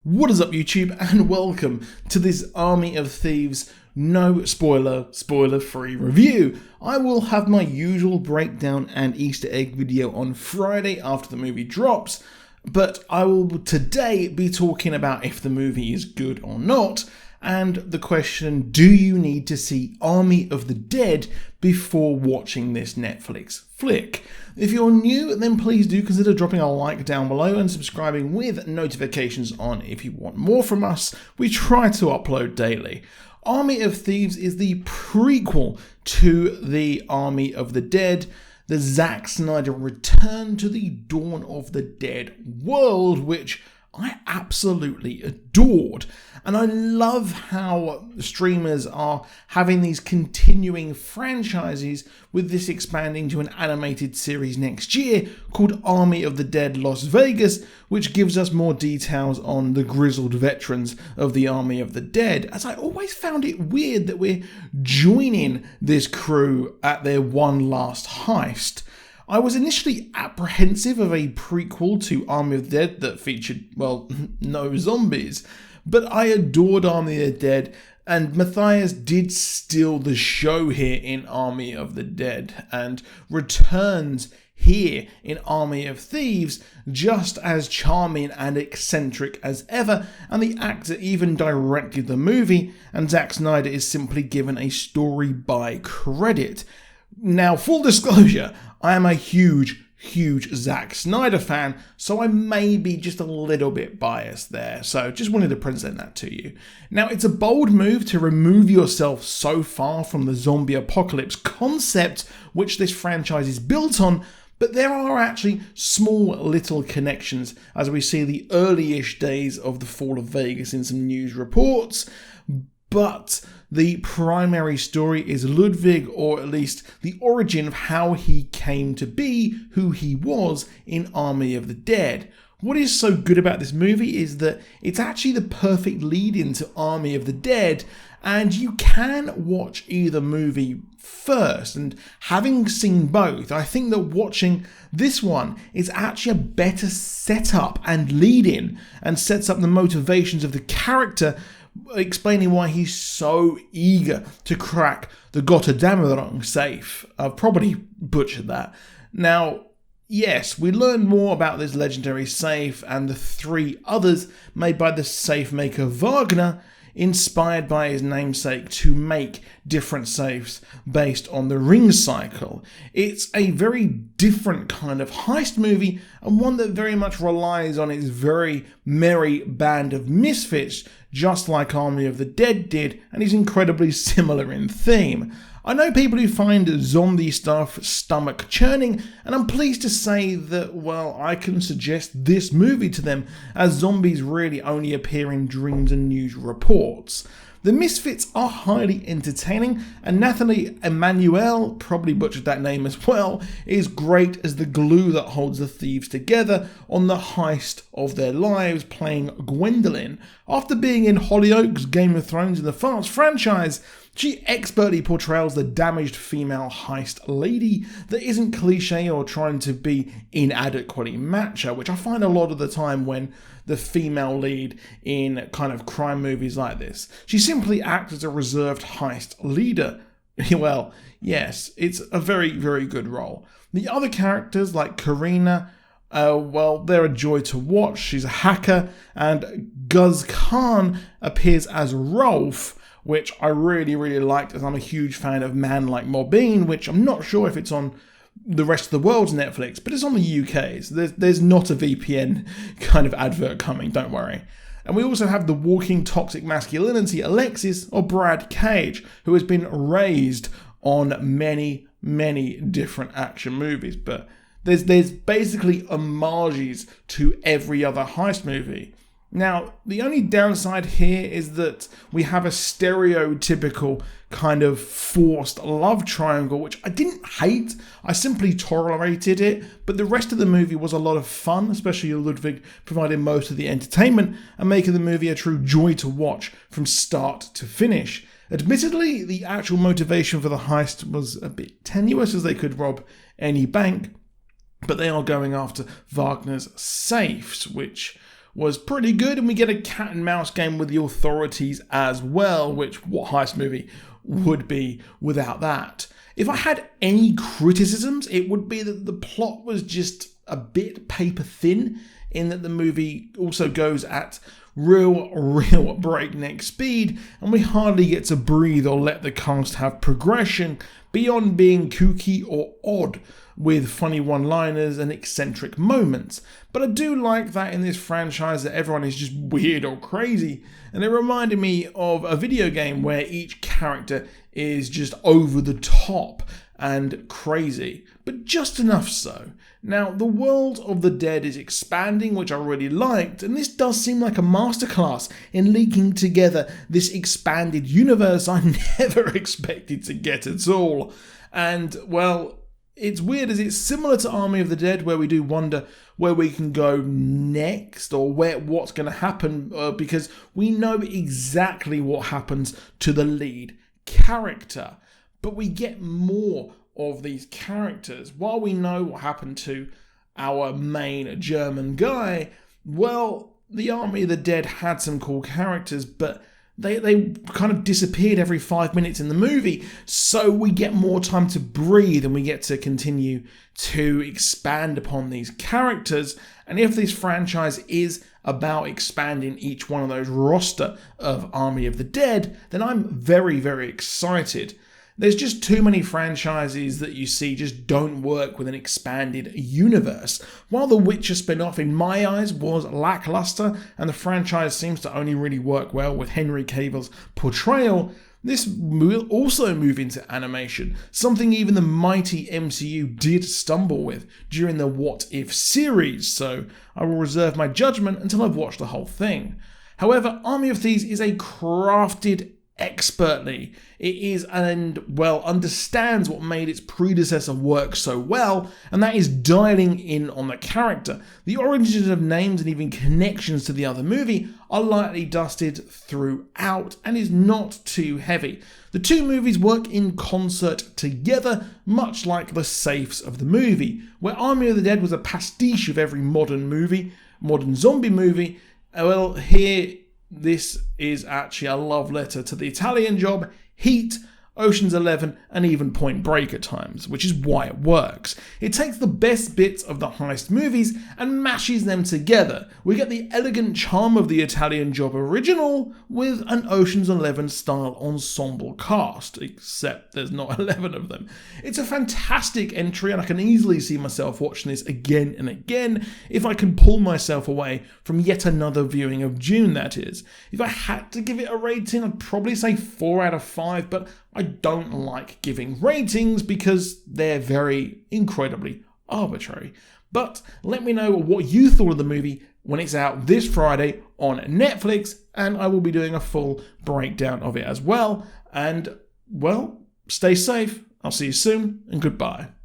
What is up, YouTube, and welcome to this Army of Thieves no spoiler-free review. I will have my usual breakdown and Easter egg video on Friday after the movie drops, but I will today be talking about if the movie is good or not, and the question, do you need to see Army of the Dead before watching this Netflix flick? If you're new, then please do consider dropping a like down below and subscribing with notifications on if you want more from us. We try to upload daily. Army of Thieves is the prequel to the Army of the Dead, the Zack Snyder return to the Dawn of the Dead world, which I absolutely adored. And I love how streamers are having these continuing franchises, with this expanding to an animated series next year called Army of the Dead Las Vegas, which gives us more details on the grizzled veterans of the Army of the Dead, as I always found it weird that we're joining this crew at their one last heist. I was initially apprehensive of a prequel to Army of the Dead that featured, well, no zombies, but I adored Army of the Dead, and Matthias did steal the show here in Army of the Dead, and returns here in Army of Thieves just as charming and eccentric as ever, and the actor even directed the movie, and Zack Snyder is simply given a story by credit. Now, full disclosure, I am a huge Zack Snyder fan, so I may be just a little bit biased there, so just wanted to present that to you. Now, it's a bold move to remove yourself so far from the zombie apocalypse concept which this franchise is built on, but there are actually small little connections as we see the early-ish days of the fall of Vegas in some news reports. But the primary story is Ludwig, or at least the origin of how he came to be who he was in Army of the Dead. What is so good about this movie is that it's actually the perfect lead-in to Army of the Dead, and you can watch either movie first. And having seen both, I think that watching this one is actually a better setup and lead-in, and sets up the motivations of the character, explaining why he's so eager to crack the Gotterdammerung safe. I've probably butchered that. Now, yes, we learn more about this legendary safe and the three others made by the safe maker Wagner, inspired by his namesake to make different safes based on the ring cycle. It's a very different kind of heist movie, and one that very much relies on its very merry band of misfits, just like Army of the Dead did, and is incredibly similar in theme. I know people who find zombie stuff stomach churning, and I'm pleased to say that, well, I can suggest this movie to them, as zombies really only appear in dreams and news reports. The misfits are highly entertaining, and Nathalie Emmanuel, probably butchered that name as well, is great as the glue that holds the thieves together on the heist of their lives, playing Gwendolyn. After being in Hollyoaks, Game of Thrones, and the Fast franchise, she expertly portrays the damaged female heist lady that isn't cliche or trying to be inadequately macho, which I find a lot of the time when the female lead in kind of crime movies like this. She simply acts as a reserved heist leader. Well, yes, it's a very, very good role. The other characters like Karina, well, they're a joy to watch. She's a hacker, and Guz Khan appears as Rolf, which I really liked, as I'm a huge fan of Man Like Mobeen, which I'm not sure if it's on the rest of the world's Netflix, but it's on the UK's. There's not a VPN kind of advert coming, don't worry. And we also have the walking toxic masculinity Alexis, or Brad Cage, who has been raised on many different action movies, but there's basically homages to every other heist movie. Now, the only downside here is that we have a stereotypical kind of forced love triangle, which I didn't hate, I simply tolerated it, but the rest of the movie was a lot of fun, especially Ludwig providing most of the entertainment and making the movie a true joy to watch from start to finish. Admittedly, the actual motivation for the heist was a bit tenuous, as they could rob any bank, but they are going after Wagner's safes, which was pretty good, and we get a cat and mouse game with the authorities as well, which what heist movie would be without that? If I had any criticisms, it would be that the plot was just a bit paper thin, in that the movie also goes at real breakneck speed, and we hardly get to breathe or let the cast have progression beyond being kooky or odd, with funny one-liners and eccentric moments. But I do like that in this franchise that everyone is just weird or crazy, and it reminded me of a video game where each character is just over the top and crazy, but just enough so. Now, the world of the dead is expanding, which I really liked, and this does seem like a masterclass in linking together this expanded universe I never expected to get at all. And, well, it's weird as it's similar to Army of the Dead, where we do wonder where we can go next or what's going to happen, because we know exactly what happens to the lead character. But we get more of these characters. While we know what happened to our main German guy, well, the Army of the Dead had some cool characters, but they kind of disappeared every 5 minutes in the movie, so we get more time to breathe and we get to continue to expand upon these characters. And if this franchise is about expanding each one of those roster of Army of the Dead, then I'm very excited. There's just too many franchises that you see just don't work with an expanded universe. While the Witcher spin-off in my eyes was lackluster, and the franchise seems to only really work well with Henry Cavill's portrayal, this will also move into animation, something even the mighty MCU did stumble with during the What If series, so I will reserve my judgment until I've watched the whole thing. However, Army of Thieves is a crafted expertly. It is, and well, understands what made its predecessor work so well, and that is dialing in on the character. The origins of names and even connections to the other movie are lightly dusted throughout and is not too heavy. The two movies work in concert together, much like the safes of the movie, where Army of the Dead was a pastiche of every modern zombie movie. Well, here this is actually a love letter to the Italian Job, Heat, Ocean's 11, and even Point Break at times, which is why it works. It takes the best bits of the heist movies and mashes them together. We get the elegant charm of the Italian Job original with an Ocean's 11 style ensemble cast, except there's not 11 of them. It's a fantastic entry, and I can easily see myself watching this again and again if I can pull myself away from yet another viewing of June, that is. If I had to give it a rating, I'd probably say 4 out of 5, but I don't like giving ratings because they're very incredibly arbitrary. But let me know what you thought of the movie when it's out this Friday on Netflix, and I will be doing a full breakdown of it as well. And, well, stay safe. I'll see you soon, and goodbye.